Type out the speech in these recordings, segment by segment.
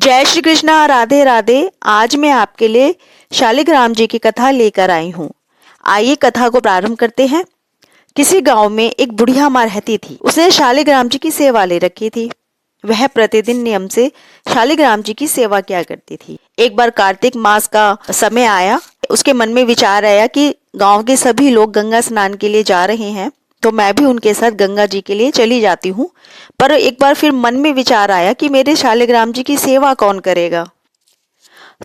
जय श्री कृष्णा, राधे राधे। आज मैं आपके लिए शालिग्राम जी की कथा लेकर आई हूँ। आइए कथा को प्रारंभ करते हैं। किसी गांव में एक बुढ़िया माँ रहती थी। उसने शालिग्राम जी की सेवा ले रखी थी। वह प्रतिदिन नियम से शालिग्राम जी की सेवा किया करती थी। एक बार कार्तिक मास का समय आया। उसके मन में विचार आया कि गांव के सभी लोग गंगा स्नान के लिए जा रहे हैं, तो मैं भी उनके साथ गंगा जी के लिए चली जाती हूँ। पर एक बार फिर मन में विचार आया कि मेरे शालिग्राम जी की सेवा कौन करेगा।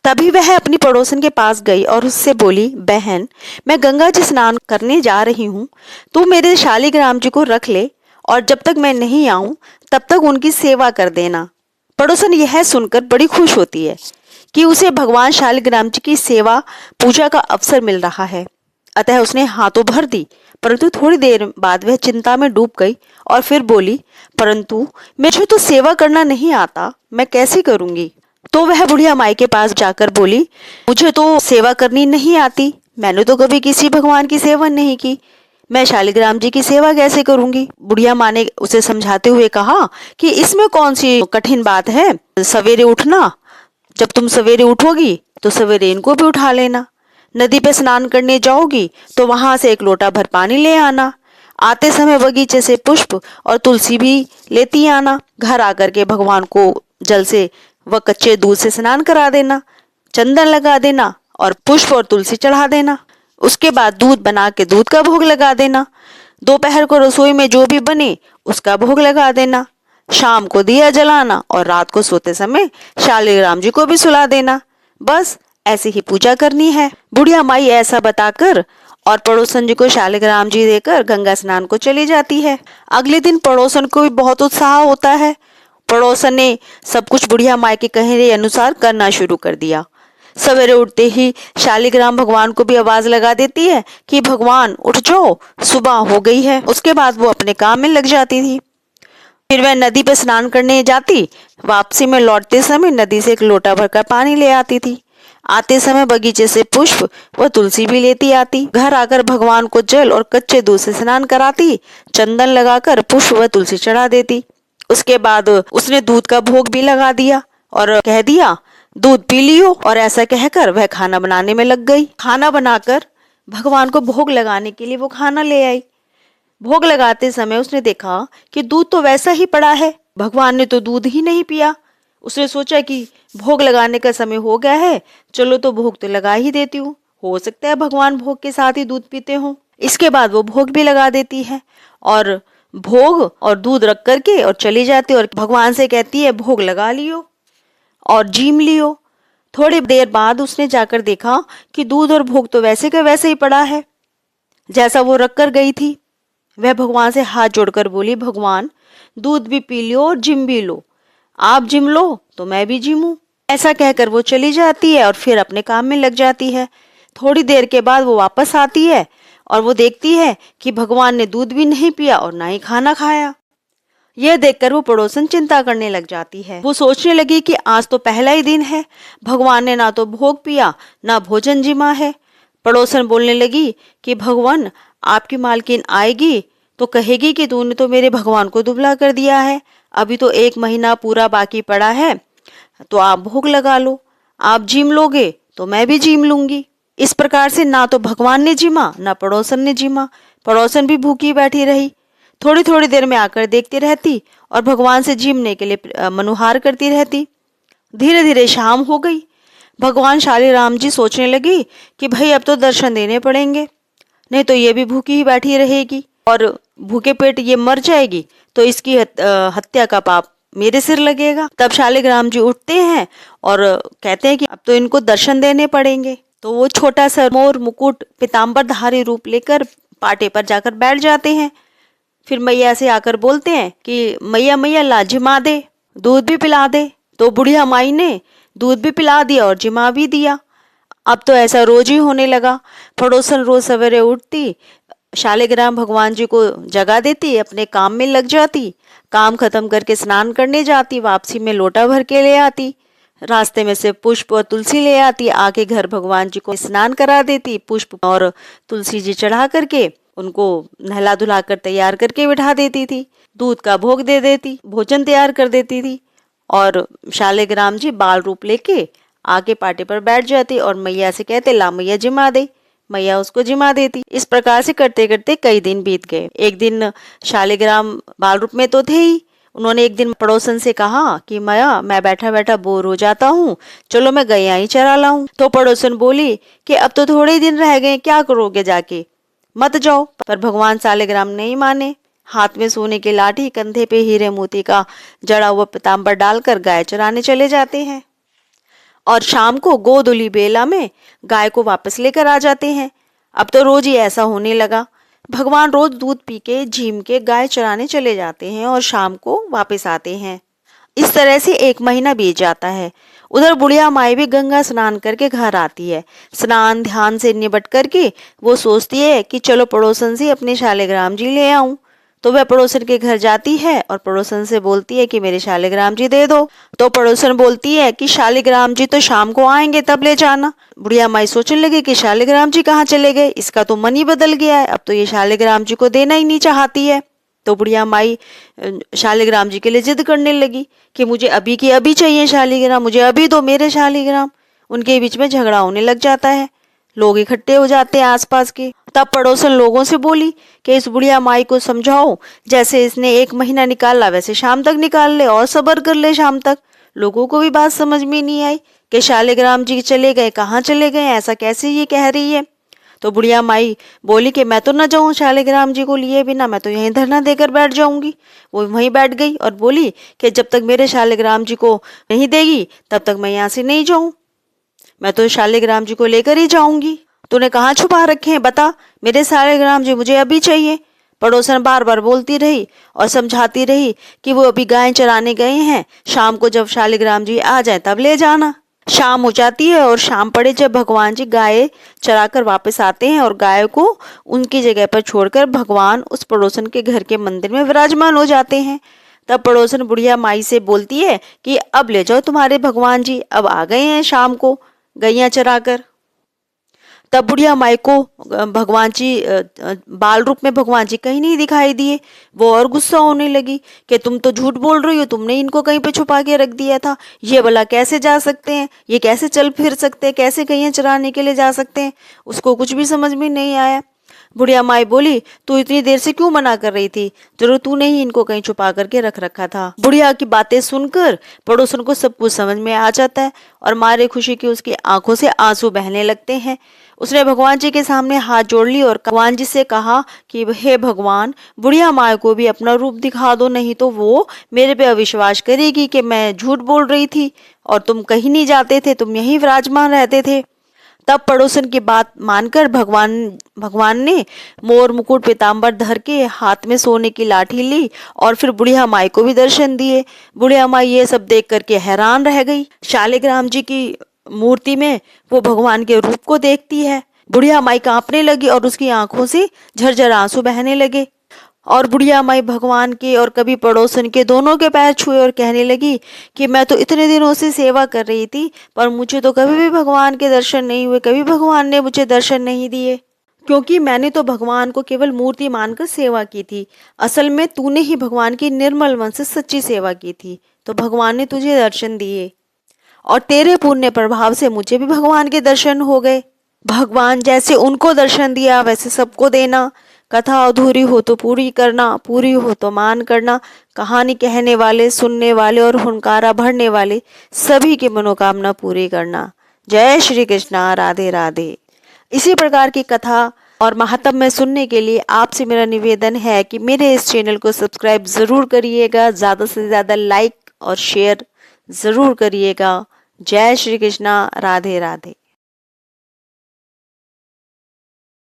तभी वह अपनी पड़ोसन के पास गई और उससे बोली, बहन, मैं गंगा जी स्नान करने जा रही हूँ, तू मेरे शालिग्राम जी को रख ले और जब तक मैं नहीं आऊं तब तक उनकी सेवा कर देना। पड़ोसन यह सुनकर बड़ी खुश होती है कि उसे भगवान शालिग्राम जी की सेवा पूजा का अवसर मिल रहा है। अतः उसने हाथों भर दी, परंतु थोड़ी देर बाद वह चिंता में डूब गई और फिर बोली, परंतु मुझे तो सेवा करना नहीं आता, मैं कैसे करूंगी। तो वह बुढ़िया माई के पास जाकर बोली, मुझे तो सेवा करनी नहीं आती, मैंने तो कभी किसी भगवान की सेवा नहीं की, मैं शालिग्राम जी की सेवा कैसे करूंगी। बुढ़िया माँ ने उसे समझाते हुए कहा कि इसमें कौन सी कठिन बात है। सवेरे उठना, जब तुम सवेरे उठोगी तो सवेरे इनको भी उठा लेना। नदी पे स्नान करने जाओगी तो वहां से एक लोटा भर पानी ले आना। आते समय बगीचे से पुष्प और तुलसी भी लेती आना। घर आकर के भगवान को जल से व कच्चे दूध से स्नान करा देना, चंदन लगा देना और पुष्प और तुलसी चढ़ा देना। उसके बाद दूध बना के दूध का भोग लगा देना। दोपहर को रसोई में जो भी बने उसका भोग लगा देना। शाम को दिया जलाना और रात को सोते समय शालिग्राम जी को भी सुला देना। बस ऐसी ही पूजा करनी है। बुढ़िया माई ऐसा बताकर और पड़ोसन जी को शालिग्राम जी देकर गंगा स्नान को चली जाती है। अगले दिन पड़ोसन को भी बहुत उत्साह होता है। पड़ोसन ने सब कुछ बुढ़िया माई के कहने अनुसार करना शुरू कर दिया। सवेरे उठते ही शालिग्राम भगवान को भी आवाज लगा देती है कि भगवान उठ जाओ, सुबह हो गई है। उसके बाद वो अपने काम में लग जाती थी। फिर वह नदी पर स्नान करने जाती। वापसी में लौटते समय नदी से एक लोटा भरकर पानी ले आती थी। आते समय बगीचे से पुष्प व तुलसी भी लेती आती। घर आकर भगवान को जल और कच्चे दूध से स्नान कराती, चंदन लगाकर पुष्प व तुलसी चढ़ा देती। उसके बाद उसने दूध का भोग भी लगा दिया और कह दिया, दूध पी लियो। और ऐसा कहकर वह खाना बनाने में लग गई। खाना बनाकर भगवान को भोग लगाने के लिए वो खाना ले आई। भोग लगाते समय उसने देखा कि दूध तो वैसा ही पड़ा है, भगवान ने तो दूध ही नहीं पिया। उसने सोचा कि भोग लगाने का समय हो गया है, चलो तो भोग तो लगा ही देती हूँ, हो सकता है भगवान भोग के साथ ही दूध पीते हों। इसके बाद वो भोग भी लगा देती है और भोग और दूध रख करके और चली जाती और भगवान से कहती है, भोग लगा लियो और जीम लियो। थोड़ी देर बाद उसने जाकर देखा कि दूध और भोग तो वैसे का वैसे ही पड़ा है जैसा वो रख कर गई थी। वह भगवान से हाथ जोड़कर बोली, भगवान, दूध भी पी लो और जिम भी लो, आप जिम लो तो मैं भी जिमूं। ऐसा कहकर वो चली जाती है और फिर अपने काम में लग जाती है। थोड़ी देर के बाद वो वापस आती है और वो देखती है कि भगवान ने दूध भी नहीं पिया और ना ही खाना खाया। यह देखकर वो पड़ोसन चिंता करने लग जाती है। वो सोचने लगी कि आज तो पहला ही दिन है, भगवान ने ना तो भोग पिया ना भोजन जिमा है। पड़ोसन बोलने लगी कि भगवान, आपकी मालकिन आएगी तो कहेगी कि तूने तो मेरे भगवान को दुबला कर दिया है, अभी तो 1 महीना पूरा बाकी पड़ा है, तो आप भोग लगा लो, आप जिम लोगे तो मैं भी जिम लूंगी। इस प्रकार से ना तो भगवान ने जिमा ना पड़ोसन ने जिमा। पड़ोसन भी भूखी बैठी रही। थोड़ी थोड़ी देर में आकर देखती रहती और भगवान से जिमने के लिए मनुहार करती रहती। धीरे धीरे शाम हो गई। भगवान शालिग्राम जी सोचने लगी कि भाई अब तो दर्शन देने पड़ेंगे, नहीं तो ये भी भूखी ही बैठी रहेगी और भूखे पेट ये मर जाएगी तो इसकी हत्या का पाप मेरे सिर लगेगा। तब शालिग्राम जी उठते हैं और कहते हैं कि अब तो इनको दर्शन देने पड़ेंगे। तो वो छोटा सा मोर मुकुट पीताम्बरधारी रूप लेकर पाटे पर जाकर बैठ जाते हैं। फिर मैया से आकर बोलते हैं कि मैया मैया ला जिमा दे, दूध भी पिला दे। तो बुढ़िया माई ने दूध भी पिला दिया और जिमा भी दिया। अब तो ऐसा रोज ही होने लगा। पड़ोसन रोज सवेरे उठती, शालिग्राम भगवान जी को जगा देती, अपने काम में लग जाती, काम खत्म करके स्नान करने जाती, वापसी में लोटा भर के ले आती, रास्ते में से पुष्प और तुलसी ले आती, आके घर भगवान जी को स्नान करा देती, पुष्प और तुलसी जी चढ़ा करके उनको नहला धुला कर तैयार करके बिठा देती थी, दूध का भोग दे देती, भोजन तैयार कर देती थी और शालिग्राम जी बाल रूप लेके आके पाटे पर बैठ जाते और मैया से कहते ला मैया जिमा दे। मैया उसको जिमा देती। इस प्रकार से करते करते कई दिन बीत गए। एक दिन शालिग्राम बाल रूप में तो थे ही। उन्होंने एक दिन पड़ोसन से कहा कि मैया मैं बैठा बैठा बोर हो जाता हूँ, चलो मैं गैया ही चरा लाऊं। तो पड़ोसन बोली कि अब तो थोड़े ही दिन रह गए, क्या करोगे जाके, मत जाओ। पर भगवान शालिग्राम नहीं माने। हाथ में सोने की लाठी, कंधे पे हीरे मोती का जड़ा हुआ पीताम्बर डालकर गाय चराने चले जाते हैं और शाम को गोधुली बेला में गाय को वापस लेकर आ जाते हैं। अब तो रोज ही ऐसा होने लगा। भगवान रोज दूध पी के झीम के गाय चराने चले जाते हैं और शाम को वापस आते हैं। इस तरह से 1 महीना बीत जाता है। उधर बुढ़िया माई भी गंगा स्नान करके घर आती है। स्नान ध्यान से निबट करके वो सोचती है कि चलो पड़ोसन से अपने शालिग्राम जी ले आऊं। तो वह पड़ोसन के घर जाती है और पड़ोसन से बोलती है कि मेरे शालिग्राम जी दे दो। तो पड़ोसन बोलती है कि शालिग्राम जी तो शाम को आएंगे, तब ले जाना। बुढ़िया माई सोचने लगी कि शालिग्राम जी कहाँ चले गए, इसका तो मन ही बदल गया है, अब तो ये शालिग्राम जी को देना ही नहीं चाहती है। तो बुढ़िया माई शालिग्राम जी के लिए जिद करने लगी कि मुझे अभी की अभी चाहिए शालिग्राम, मुझे अभी दो मेरे शालिग्राम। उनके बीच में झगड़ा होने लग जाता है। लोग इकट्ठे हो जाते हैं आसपास के। तब पड़ोसन लोगों से बोली कि इस बुढ़िया माई को समझाओ, जैसे इसने 1 महीना निकाला वैसे शाम तक निकाल ले और सब्र कर ले शाम तक। लोगों को भी बात समझ में नहीं आई कि शालिग्राम जी चले गए, कहाँ चले गए, ऐसा कैसे ये कह रही है। तो बुढ़िया माई बोली कि मैं तो न जाऊं शालिग्राम जी को लिए बिना, मैं तो यहीं धरना देकर बैठ जाऊंगी। वो वहीं बैठ गई और बोली कि जब तक मेरे शालिग्राम जी को नहीं देगी तब तक मैं यहाँ से नहीं जाऊं, मैं तो शालिग्राम जी को लेकर ही जाऊंगी। तूने कहाँ छुपा रखे हैं, बता, मेरे शालिग्राम जी मुझे अभी चाहिए। पड़ोसन बार बार बोलती रही और समझाती रही कि वो अभी गाय चराने गए हैं, शाम को जब शालिग्राम जी आ जाए तब ले जाना। शाम हो जाती है और शाम पड़े जब भगवान जी गाय चराकर वापस आते हैं और गाय को उनकी जगह पर छोड़कर भगवान उस पड़ोसन के घर के मंदिर में विराजमान हो जाते हैं। तब पड़ोसन बुढ़िया माई से बोलती है कि अब ले जाओ तुम्हारे भगवान जी, अब आ गए हैं शाम को गैया चराकर। तब बुढ़िया माई को भगवान जी बाल रूप में भगवान जी कहीं नहीं दिखाई दिए। वो और गुस्सा होने लगी कि तुम तो झूठ बोल रही हो, तुमने इनको कहीं पे छुपा के रख दिया था, ये भला कैसे जा सकते हैं, ये कैसे चल फिर सकते हैं, कैसे कहीं चराने के लिए जा सकते हैं। उसको कुछ भी समझ में नहीं आया। बुढ़िया माई बोली तू इतनी देर से क्यों मना कर रही थी, जरूर तूने ही इनको कहीं छुपा करके रख रखा था। बुढ़िया की बातें सुनकर पड़ोसन को सब कुछ समझ में आ जाता है और मारे खुशी की उसकी आंखों से आंसू बहने लगते हैं। उसने भगवान जी के सामने हाथ जोड़ ली और भगवान जी से कहा कि हे भगवान, बुढ़िया माँ को भी अपना रूप दिखा दो, नहीं तो वो मेरे पे अविश्वास करेगी कि मैं झूठ बोल रही थी और तुम कहीं नहीं जाते थे, तुम यहीं विराजमान रहते थे। तब पड़ोसन की बात मानकर भगवान ने मोर मुकुट पीताम्बर धर के हाथ में सोने की लाठी ली और फिर बुढ़िया माई को भी दर्शन दिए। बुढ़िया माई ये सब देख करके हैरान रह गई। शालिग्राम जी की मूर्ति में वो भगवान के रूप को देखती है। बुढ़िया माई कांपने लगी और उसकी आंखों से झरझर आंसू बहने लगे और बुढ़िया माई भगवान के और कभी पड़ोसन के दोनों के पैर छुए और कहने लगी कि मैं तो इतने दिनों से सेवा कर रही थी पर मुझे तो कभी भी भगवान के दर्शन नहीं हुए, कभी भगवान ने मुझे दर्शन नहीं दिए, क्योंकि मैंने तो भगवान को केवल मूर्ति मानकर सेवा की थी। असल में तूने ही भगवान की निर्मल मन से सच्ची सेवा की थी तो भगवान ने तुझे दर्शन दिए और तेरे पुण्य प्रभाव से मुझे भी भगवान के दर्शन हो गए। भगवान जैसे उनको दर्शन दिया वैसे सबको देना। कथा अधूरी हो तो पूरी करना, पूरी हो तो मान करना। कहानी कहने वाले, सुनने वाले और हुनकारा भरने वाले सभी की मनोकामना पूरी करना। जय श्री कृष्णा, राधे राधे। इसी प्रकार की कथा और महात्म्य सुनने के लिए आपसे मेरा निवेदन है कि मेरे इस चैनल को सब्सक्राइब जरूर करिएगा, ज़्यादा से ज़्यादा लाइक और शेयर जरूर करिएगा। जय श्री कृष्णा, राधे राधे।